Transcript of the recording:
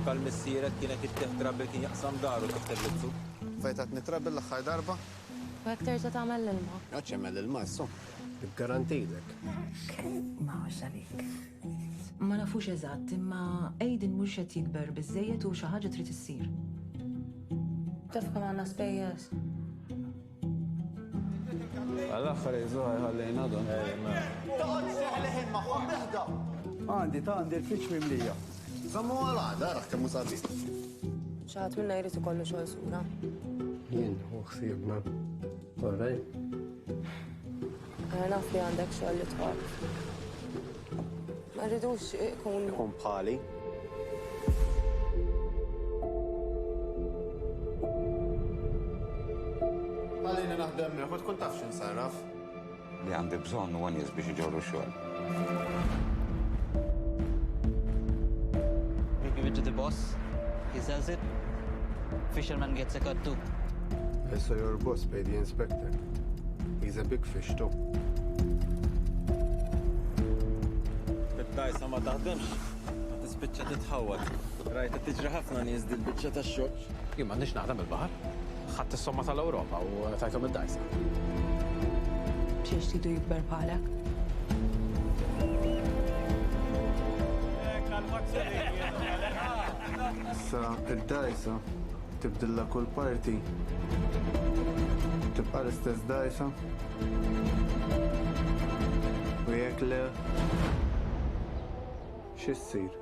anka l-missiera kienet ittieħ trabbi kien jaqsam daru taħt il-lizzu. Fajtat nitrabbi l-aħħar darba? U hekk terġa' tagħmel l-ilma. Għaċċemmel il-massu. Garantidek. Ma għax għalik. Ma nafux eżatt, imma Aiden mhux qed jikber biżejjed u xi ħaġa trid issir. Taf kemm għandna spejjeż. Għall-axħar jizzuħa jħallina don. Toqgħod seħleħin magħhom neħda. Għandi l-fiċ mimlija. Zammu għal-għada, raħ kemmu sabit. Xaħat minna jrid ikollu xogħol sura. Jien, u xsibna. Torrej? Għana naf li għandek xogħol li tħobb. Ma rridux ikun. Kun bħali. Għalina naħdem neħu tkun taf x'insarraf. Li għandi bżonn u għanies biex iġorru xogħol. We give it to the boss. He sells it. Fisherman gets a cut too. So your boss paid the inspector. He's a big fish too. Bid-dajsa ma taħdemx, ma tispiċċa titħawad. Rajta tiġri ħafna nies dil-biċċa tax-xogħol. Jien m'għandix naħdem il-baħar. Ħadd is-somma tal-Ewropa u tajthom id-dajsa. Biex tridu jikber bħalek. Sa id-dajsa tibdilla kull parti. Tibqa l-istess dajsa. U jekk le x'issir?